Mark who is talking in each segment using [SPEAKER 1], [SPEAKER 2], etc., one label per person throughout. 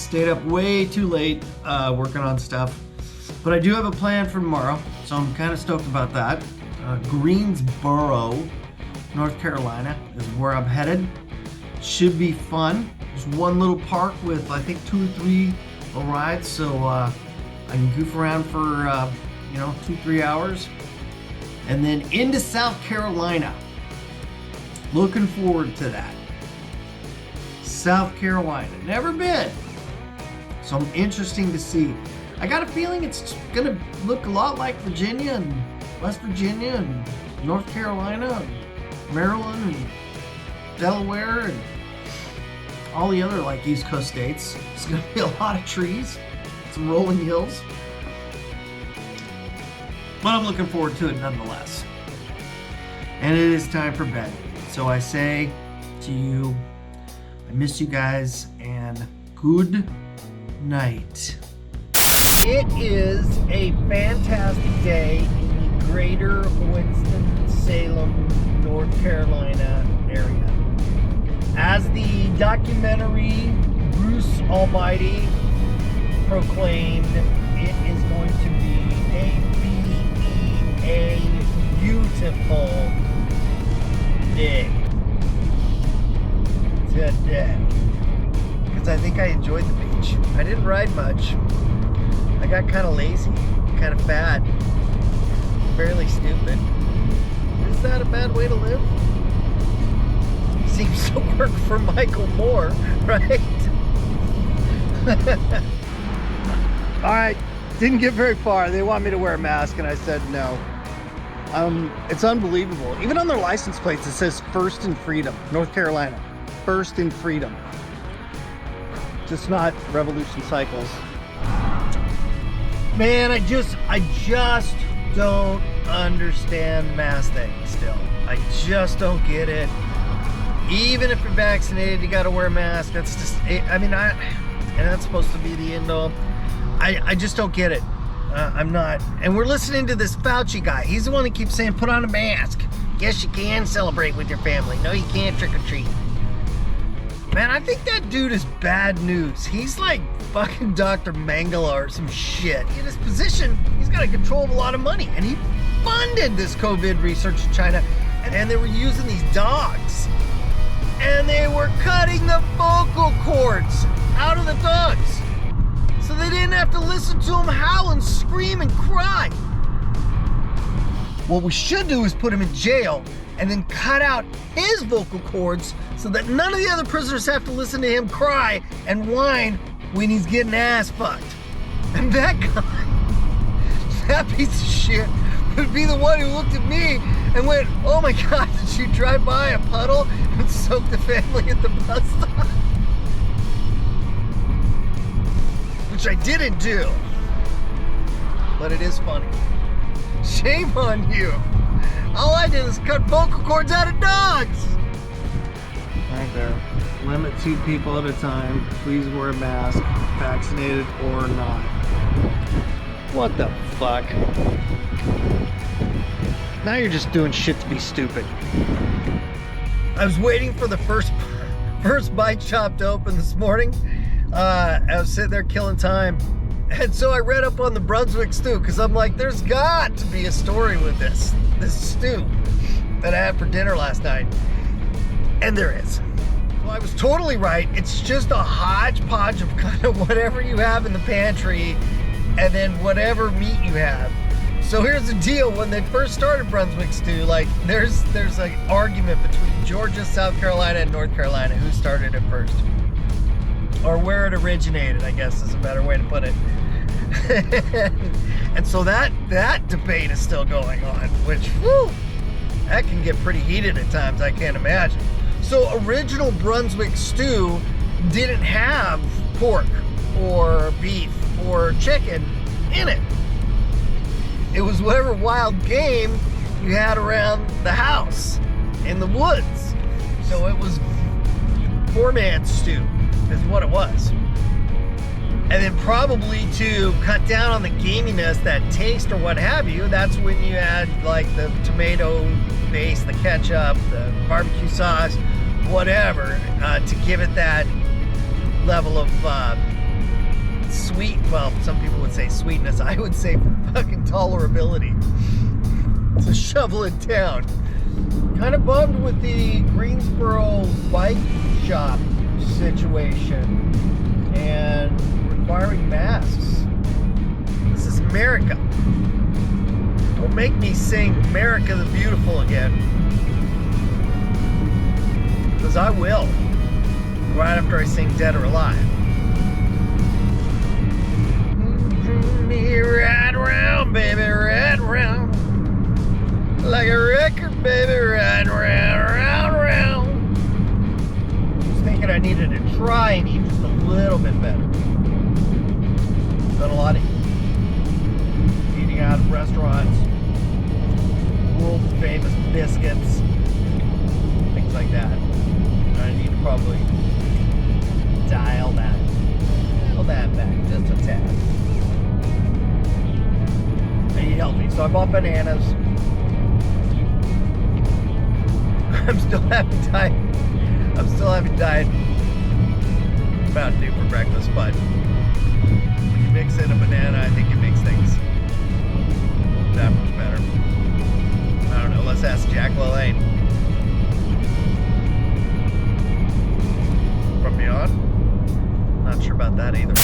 [SPEAKER 1] Stayed up way too late working on stuff. But I do have a plan for tomorrow, so I'm kind of stoked about that. Greensboro, North Carolina is where I'm headed. Should be fun. There's one little park with I think 2 or 3 rides, so I can goof around for 2-3 hours. And then into South Carolina. Looking forward to that. South Carolina, never been. So I'm interesting to see. I got a feeling it's gonna look a lot like Virginia and West Virginia and North Carolina and Maryland and Delaware and all the other like East Coast states. It's gonna be a lot of trees, some rolling hills. But I'm looking forward to it nonetheless. And it is time for bed. So I say to you, I miss you guys and good night. It is a fantastic day in the greater Winston-Salem, North Carolina area. As the documentary Bruce Almighty proclaimed, it is going to be a beautiful day today. Because I think I enjoyed the beach. I didn't ride much. I got kind of lazy, kind of fat, fairly stupid. Is that a bad way to live? Seems to work for Michael Moore, right?
[SPEAKER 2] Alright, didn't get very far. They want me to wear a mask and I said no. It's unbelievable. Even on their license plates it says First in Freedom, North Carolina. First in Freedom. Just not Revolution Cycles.
[SPEAKER 1] Man, I just don't understand mask things still. I just don't get it. Even if you're vaccinated, you gotta wear a mask. That's just, and that's supposed to be the end all. I just don't get it. I'm not. And we're listening to this Fauci guy. He's the one that keeps saying, put on a mask. Yes, you can celebrate with your family. No, you can't trick or treat. Man, I think that dude is bad news. He's like fucking Dr. Mengele or some shit. In his position, he's got a control of a lot of money. And he funded this COVID research in China. And they were using these dogs. And they were cutting the vocal cords out of the dogs. So they didn't have to listen to them howl and scream and cry. What we should do is put him in jail and then cut out his vocal cords so that none of the other prisoners have to listen to him cry and whine when he's getting ass fucked. And that guy, that piece of shit, would be the one who looked at me and went, oh my God, did you drive by a puddle and soak the family at the bus stop? Which I didn't do. But it is funny. Shame on you. All I did is cut vocal cords out of dogs. Right there. Limit 2 people at a time. Please wear a mask, vaccinated or not. What the fuck? Now you're just doing shit to be stupid. I was waiting for the first bike shop to open this morning. I was sitting there killing time. And so I read up on the Brunswick stew because I'm like, there's got to be a story with this stew that I had for dinner last night. And there is. Well, I was totally right. It's just a hodgepodge of kind of whatever you have in the pantry and then whatever meat you have. So here's the deal. When they first started Brunswick stew, like there's an argument between Georgia, South Carolina, and North Carolina who started it first. Or where it originated, I guess is a better way to put it. And so that debate is still going on, which, whew, that can get pretty heated at times, I can't imagine. So original Brunswick stew didn't have pork or beef or chicken in it. It was whatever wild game you had around the house in the woods. So it was poor man's stew is what it was. And then probably to cut down on the gaminess, that taste or what have you, that's when you add like the tomato base, the ketchup, the barbecue sauce, whatever, to give it that level of
[SPEAKER 2] sweet, well, some people would say sweetness. I would say fucking tolerability to shovel it down. Kind of bummed with the Greensboro bike shop situation and requiring masks. This is America. Don't make me sing America the Beautiful again. Because I will. Right after I sing Dead or Alive. Me right round, baby, right round. Like a record, baby, right round, round, round. Just thinking I needed to try and eat just a little bit better. Done a lot of eating out of restaurants, world famous biscuits, things like that. I need to probably dial that back just a tad. I eat healthy, so I bought bananas. I'm still having diet Mountain Dew for breakfast, but when you mix in a banana, I think it makes things that much better. I don't know, let's ask Jack LaLanne. From beyond? Not sure about that either.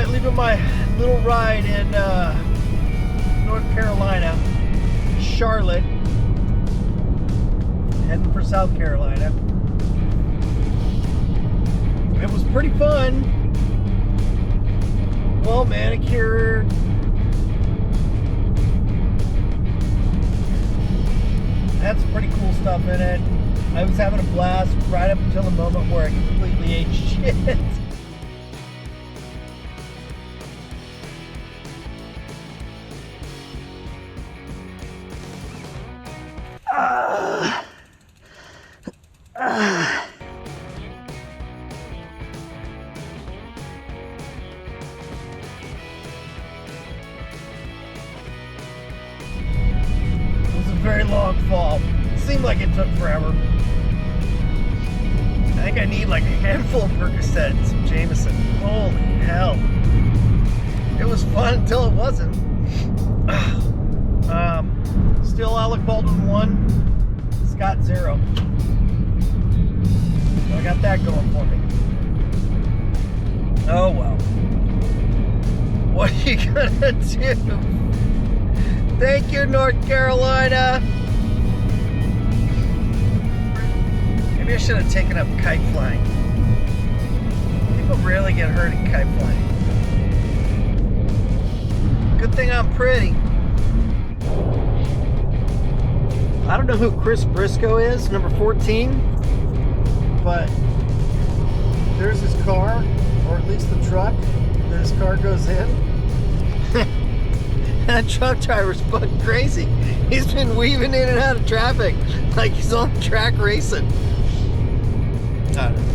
[SPEAKER 2] Leaving my little ride in North Carolina, Charlotte, heading for South Carolina. It was pretty fun. Well manicured. Had some pretty cool stuff in it. I was having a blast right up until the moment where I completely ate shit. Very long fall. Seemed like it took forever. I think I need like a handful of Percocet and some Jameson. Holy hell. It was fun until it wasn't. Still Alec Baldwin 1, Scott 0. So I got that going for me. Oh well. What are you gonna do? Thank you, North Carolina. Maybe I should have taken up kite flying. People rarely get hurt in kite flying. Good thing I'm pretty. I don't know who Chris Briscoe is, number 14, but there's his car, or at least the truck that his car goes in.
[SPEAKER 1] That truck driver's fucking crazy. He's been weaving in and out of traffic like he's on track racing. I don't know.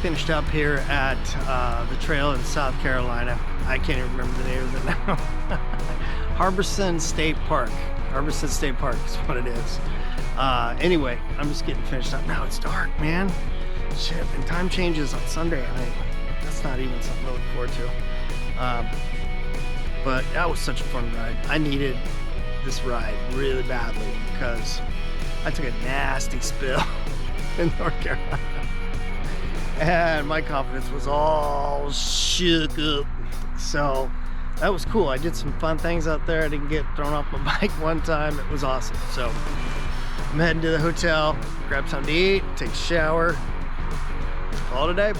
[SPEAKER 1] Finished up here at the trail in South Carolina. I can't even remember the name of it now. Harbison State Park. Harbison State Park is what it is. Anyway, I'm just getting finished up now. It's dark, man. Shit, and time changes on Sunday. That's not even something to look forward to. But that was such a fun ride. I needed this ride really badly because I took a nasty spill in North Carolina. And my confidence was all shook up. So that was cool. I did some fun things out there. I didn't get thrown off my bike one time. It was awesome. So I'm heading to the hotel, grab something to eat, take a shower, call it a day.